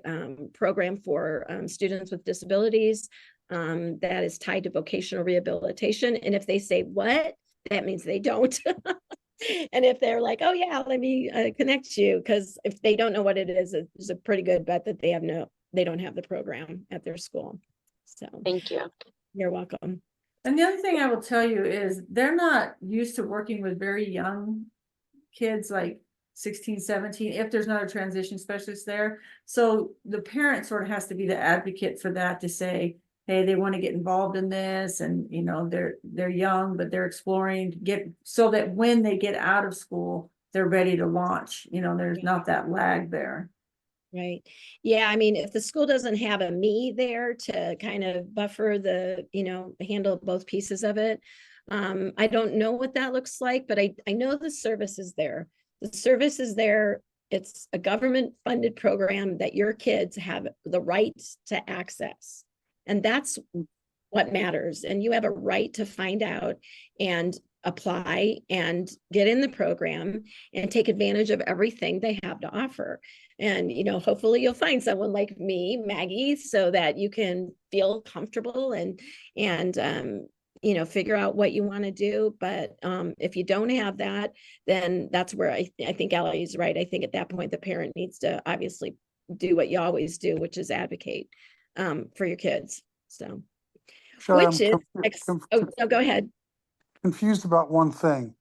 program for students with disabilities that is tied to vocational rehabilitation. And if they say what, that means they don't. And if they're like, oh yeah, let me connect you, because if they don't know what it is, it's a pretty good bet that they don't have the program at their school. So Thank you. You're welcome. And the other thing I will tell you is they're not used to working with very young kids, like 16, 17, if there's not a transition specialist there. So the parent sort of has to be the advocate for that, to say, hey, they want to get involved in this, and they're young, but they're exploring, so that when they get out of school, they're ready to launch. There's not that lag there. Right. Yeah. I mean, if the school doesn't have a me there to kind of buffer handle both pieces of it, I don't know what that looks like, but I know the service is there. The service is there. It's a government funded program that your kids have the right to access. And that's what matters. And you have a right to find out and apply and get in the program and take advantage of everything they have to offer. And, hopefully you'll find someone like me, Maggie, so that you can feel comfortable and figure out what you want to do. But if you don't have that, then that's where I think Allie's right. I think at that point, the parent needs to obviously do what you always do, which is advocate for your kids. So, Sheri, go ahead. confused about one thing.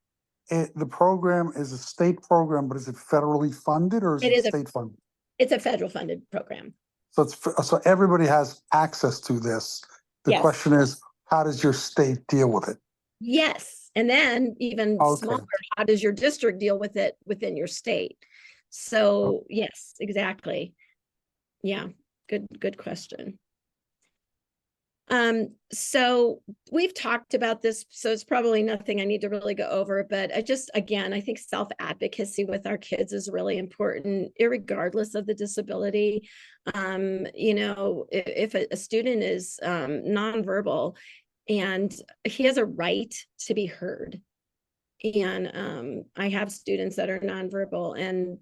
The program is a state program, but is it federally funded or is it state funded? It's a federal funded program. So everybody has access to this. The Yes. question is, how does your state deal with it? Yes. And then even Okay. smaller, how does your district deal with it within your state? So yes, exactly. Yeah, good question. So we've talked about this, so it's probably nothing I need to really go over, but I think self-advocacy with our kids is really important, irregardless of the disability. If a student is nonverbal and he has a right to be heard. And I have students that are nonverbal, and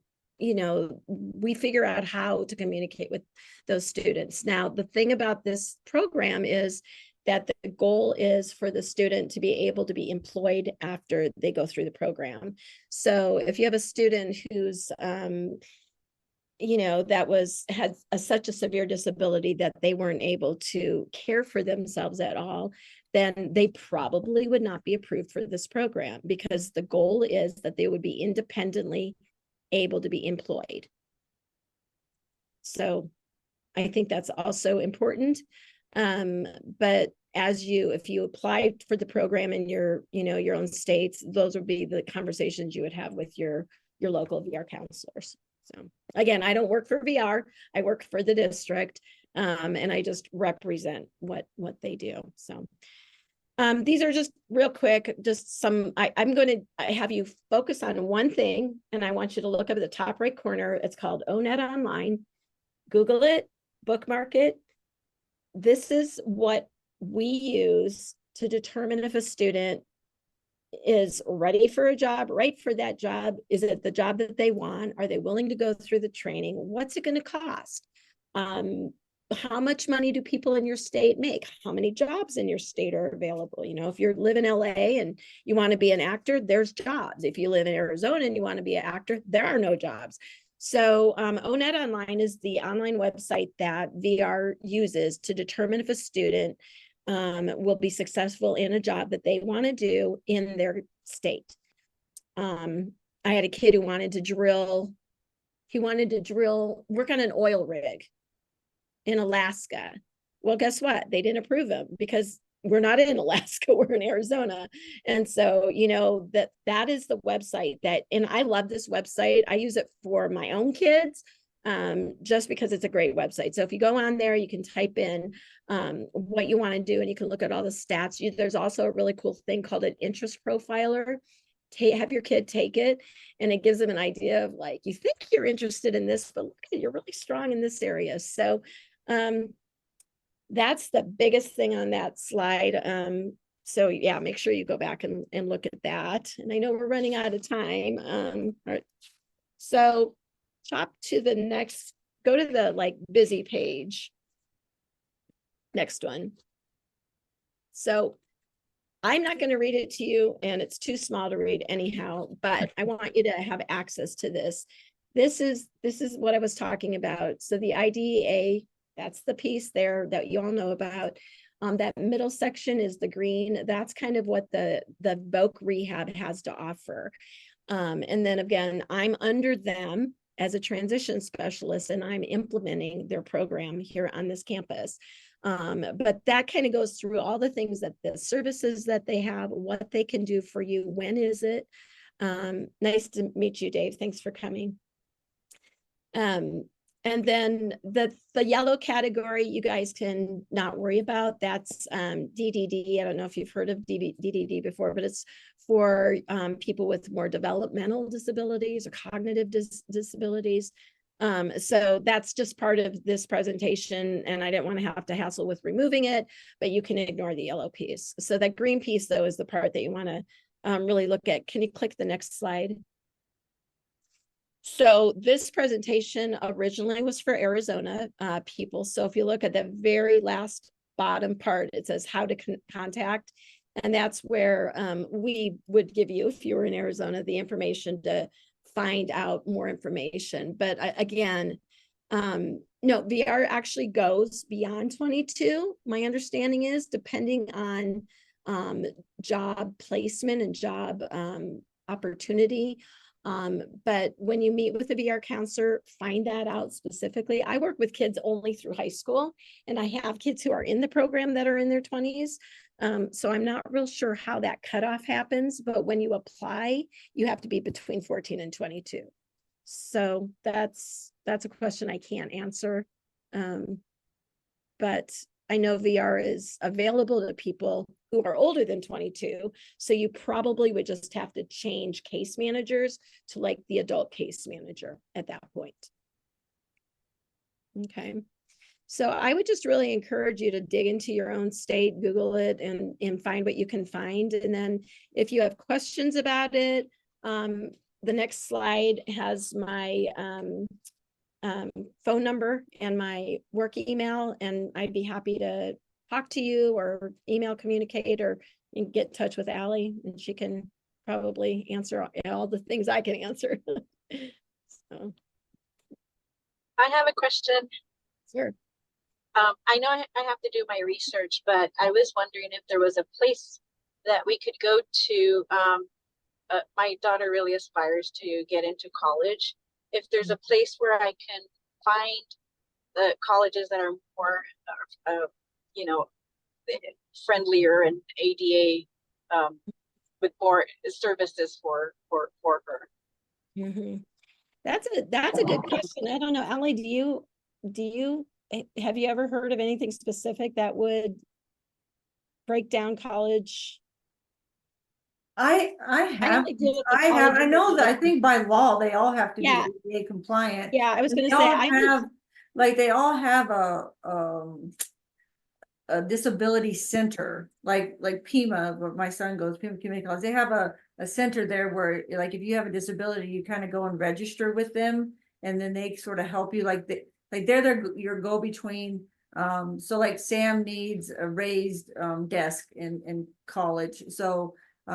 we figure out how to communicate with those students. Now, the thing about this program is that the goal is for the student to be able to be employed after they go through the program. So if you have a student who's had such a severe disability that they weren't able to care for themselves at all, then they probably would not be approved for this program, because the goal is that they would be independently able to be employed. So I think that's also important. But if you applied for the program in your own states, those would be the conversations you would have with your local VR counselors. So again, I don't work for VR, I work for the district, and I just represent what they do. So these are just real quick, just some, I'm going to have you focus on one thing, and I want you to look up at the top right corner. It's called ONET Online. Google it, bookmark it. This is what we use to determine if a student is ready for a job, right for that job. Is it the job that they want? Are they willing to go through the training? What's it going to cost? How much money do people in your state make? How many jobs in your state are available? If you live in LA and you want to be an actor, there's jobs. If you live in Arizona and you want to be an actor, there are no jobs. So ONET Online is the online website that VR uses to determine if a student will be successful in a job that they want to do in their state. I had a kid who wanted to work on an oil rig in Alaska. Well, guess what? They didn't approve him because we're not in Alaska, we're in Arizona. And so, that is the website and I love this website. I use it for my own kids, just because it's a great website. So if you go on there, you can type in what you want to do, and you can look at all the stats. There's also a really cool thing called an interest profiler. Have your kid take it, and it gives them an idea of, like, you think you're interested in this, but look, you're really strong in this area. So that's the biggest thing on that slide. So yeah, make sure you go back and look at that. And I know we're running out of time. All right. So go to the busy page. Next one. So I'm not going to read it to you, and it's too small to read anyhow, but I want you to have access to this. This is what I was talking about. So the IDEA, that's the piece there that you all know about. That middle section is the green. That's kind of what the Voc Rehab has to offer. And then again, I'm under them as a transition specialist, and I'm implementing their program here on this campus. But that kind of goes through all the things that the services that they have, what they can do for you, when is it. Nice to meet you, Dave. Thanks for coming. And then the yellow category, you guys can not worry about. That's DDD. I don't know if you've heard of DDD before, but it's for people with more developmental disabilities or cognitive disabilities. So that's just part of this presentation, and I didn't want to have to hassle with removing it, but you can ignore the yellow piece. So that green piece, though, is the part that you want to really look at. Can you click the next slide? So this presentation originally was for Arizona people. So if you look at the very last bottom part, it says how to contact. And that's where we would give you, if you were in Arizona, the information to find out more information. But again, no, VR actually goes beyond 22. My understanding is, depending on job placement and job opportunity. But when you meet with a VR counselor, find that out specifically. I work with kids only through high school, and I have kids who are in the program that are in their 20s. So I'm not real sure how that cutoff happens, but when you apply, you have to be between 14 and 22. So that's a question I can't answer. But I know VR is available to people who are older than 22. So you probably would just have to change case managers to like the adult case manager at that point. Okay. So I would just really encourage you to dig into your own state, Google it, and find what you can find. And then if you have questions about it, the next slide has my phone number and my work email, and I'd be happy to talk to you or email communicate, or get in touch with Allie, and she can probably answer all the things I can answer. So. I have a question. Sure. I know I have to do my research, but I was wondering if there was a place that we could go to. My daughter really aspires to get into college. If there's a place where I can find the colleges that are more, you know, friendlier and ADA with more services for her. Mm-hmm. That's a good question. I don't know, Allie, have you ever heard of anything specific that would break down college? I have, I I know that, I think by law, they all have to be Yeah. ADA compliant. Yeah, I was And gonna they say, all have, like, they all have a disability center, like Pima, where my son goes, Pima Community College. They have a center there where, like, if you have a disability, you kind of go and register with them, and then they sort of help you, they're your go-between. So like Sam needs a raised desk in college, so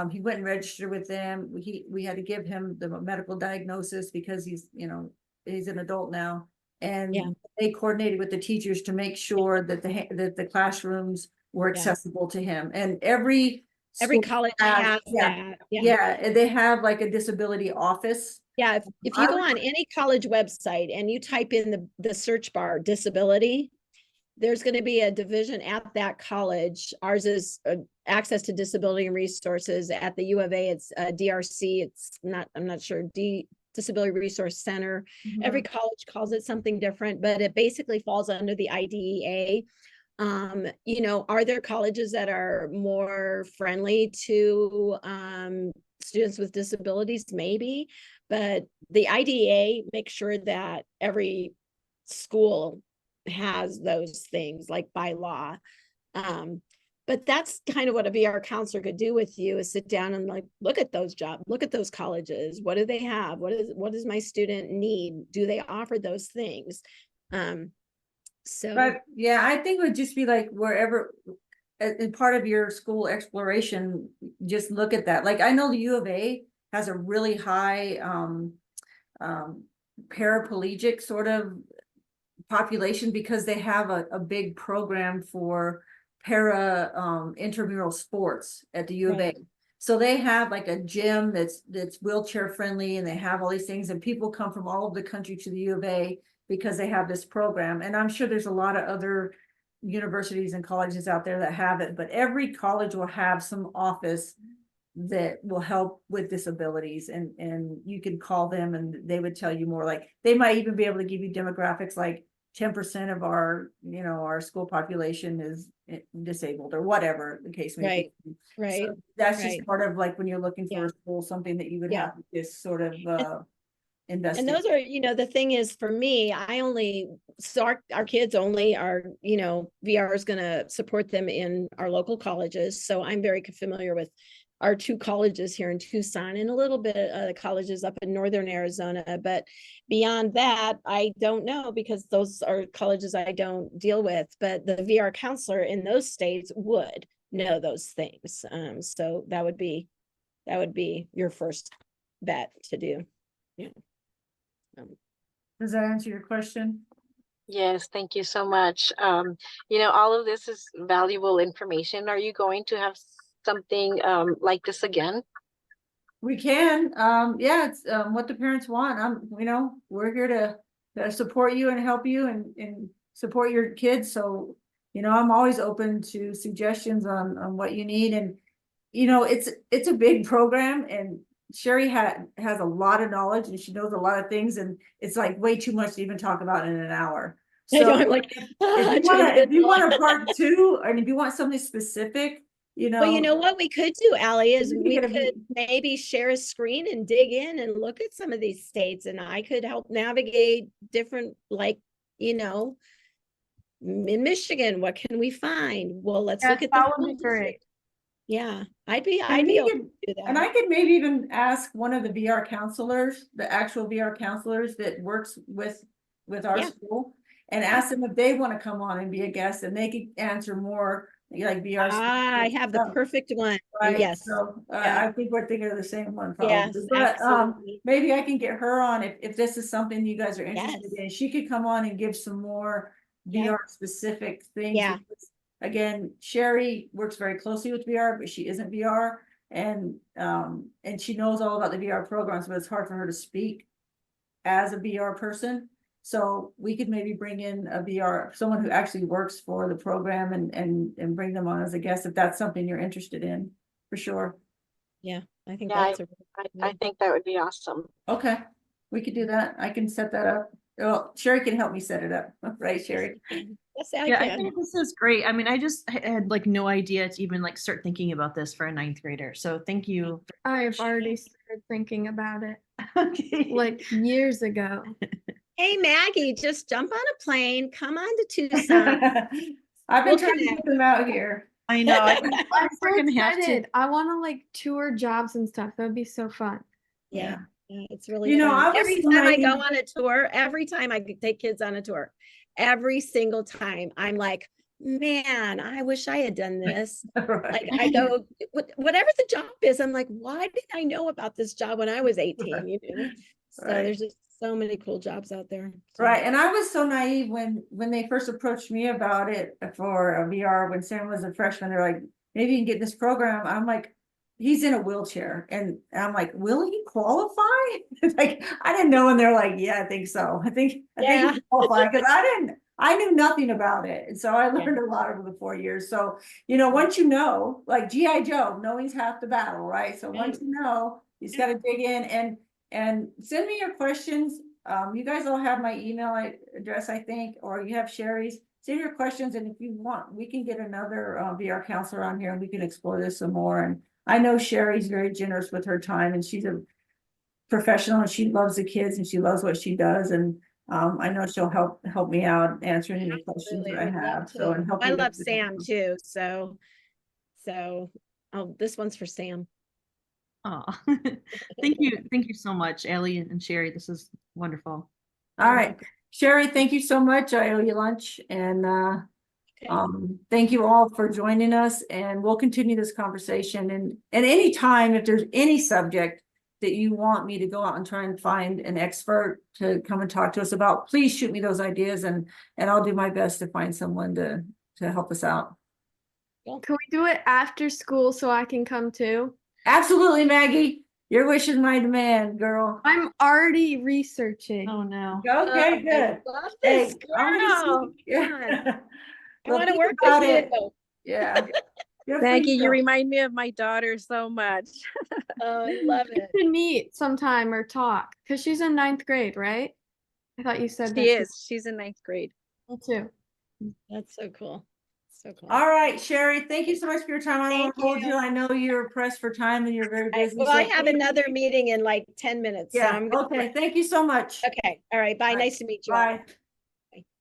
he went and registered with them. We had to give him the medical diagnosis because he's an adult now, and Yeah. they coordinated with the teachers to make sure that the classrooms were accessible to him. And every college has that. Yeah, they have like a disability office. Yeah, if you go on any college website and you type in the search bar disability, there's going to be a division at that college. Ours is access to disability and resources. At the U of A, it's DRC. I'm not sure, Disability Resource Center. Mm-hmm. Every college calls it something different, but it basically falls under the IDEA. Are there colleges that are more friendly to students with disabilities? Maybe, but the IDEA makes sure that every school has those things, like by law. But that's kind of what a VR counselor could do with you, is sit down and like look at those jobs, look at those colleges. What do they have? What does my student need? Do they offer those things? But yeah, I think it would just be like wherever, in part of your school exploration, just look at that. Like, I know the U of A has a really high paraplegic sort of population, because they have a big program for intramural sports at the U of A. So they have like a gym that's wheelchair friendly, and they have all these things, and people come from all over the country to the U of A because they have this program. And I'm sure there's a lot of other universities and colleges out there that have it, but every college will have some office that will help with disabilities, and you can call them and they would tell you more. Like, they might even be able to give you demographics, like 10% of our, our school population is disabled, or whatever the case may be. Right. So that's right. just part of, like, when you're looking for Yeah. a school, something that you would Yeah. have to just sort of invest And in. those are, the thing is, for me, so our kids only are, VR is going to support them in our local colleges. So I'm very familiar with our 2 colleges here in Tucson, and a little bit of the colleges up in northern Arizona. But beyond that, I don't know, because those are colleges I don't deal with. But the VR counselor in those states would know those things. So that would be your first bet to do. Yeah. Does that answer your question? Yes, thank you so much. All of this is valuable information. Are you going to have something like this again? We can, yeah, it's what the parents want. We're here to support you and help you and support your kids. So, I'm always open to suggestions on what you need. And, it's a big program, and Sheri has a lot of knowledge, and she knows a lot of things, and it's like way too much to even talk about in an hour. I know, So I'm like, if you want a part 2, and if you want something specific, well, you know what we could do, Allie, is Maybe we get a could maybe share a screen and dig in and look at some of these states, and I could help navigate different, like, in Michigan, what can we find? Well, let's Yes, look at that the would be school great. district. Yeah, I'd be And we open could- to do And that. I could maybe even ask one of the VR counselors, the actual VR counselors that works with our Yeah. school, and ask them if they want to come on and be a guest, and they could answer more like VR. I have the stuff, perfect one. right? Yes. So Yeah. I think we're thinking of the same one Yes, probably. But absolutely. maybe I can get her on if this is something you guys are interested Yes. in. She could come on and give some more Yeah. VR specific things. Yeah. Because, again, Sheri works very closely with VR, but she isn't VR. And she knows all about the VR programs, but it's hard for her to speak as a VR person. So we could maybe bring in a VR, someone who actually works for the program, and bring them on as a guest, if that's something you're interested in, for sure. Yeah, I think Yeah, that's I think that would be awesome. Okay, we could do that. I can set that up. Well, Sheri can help me set it up, right, Sheri? Yes, I Yeah, I can. think this is great. I mean, I just had like no idea to even like start thinking about this for a 9th grader. So thank you. I have already started thinking about it Okay. like years ago. Hey, Maggie, just jump on a plane, come on to Tucson. I've been We'll trying to connect. get them out here. I know. I'm so We're gonna have to. excited. I want to like tour jobs and stuff. That would be so fun. Yeah, it's really You know, fun. I was Every so time I go naive. on a tour, every time I take kids on a tour, every single time, I'm like, man, I wish I had done this. Like, Right. I go, whatever the job is, I'm like, why didn't I know about this job when I was 18? You know, so Right. there's just so many cool jobs out there. So, Right, and I was so naive when they first approached me about it for a VR, when Sam was a freshman. They're like, maybe you can get this program. I'm like, he's in a wheelchair, and I'm like, will he qualify? Like, I didn't know, and they're like, yeah, I think so. I think Yeah. he qualified, because I knew nothing about it, and so I learned a lot over the 4 years. So, once you know, like GI Joe, knowing's half the battle, right? So once you know, you just got to dig in and send me your questions. You guys all have my email address, I think, or you have Sheri's. Send your questions, and if you want, we can get another VR counselor on here, and we can explore this some more. And I know Sheri's very generous with her time, and she's a professional, and she loves the kids, and she loves what she does. And I know she'll help me out answering any questions that I would love have. to. So, and help I you love guys. Sam too. So oh, this one's for Sam. Oh, thank you so much, Allie and Sheri. This is wonderful. All right, Sheri, thank you so much. I owe you lunch, and thank you all for joining us, and we'll continue this conversation. And at any time, if there's any subject that you want me to go out and try and find an expert to come and talk to us about, please shoot me those ideas, and I'll do my best to find someone to help us out. Can we do it after school so I can come too? Absolutely, Maggie. Your wish is my demand, girl. I'm already researching. Oh no. Okay, good. Love Hey, this I'm gonna girl. see- Come on. I So want to think work about with it. you. Yeah. Good for Thank you. You remind me of my daughter so much. Oh, I love We it. should meet sometime or talk because she's in 9th grade, right? I thought you said that. She is. She's in 9th grade. Me too. That's so cool. So cool. All right, Sheri, thank you so much for your time. I don't want Thank to hold you. you. I know you're pressed for time and you're very busy. Well, so I have thank you. another meeting in like 10 minutes. So Yeah, I'm gonna. okay, thank you so much. Okay. All right. Bye. All right. Nice to meet you all. Bye.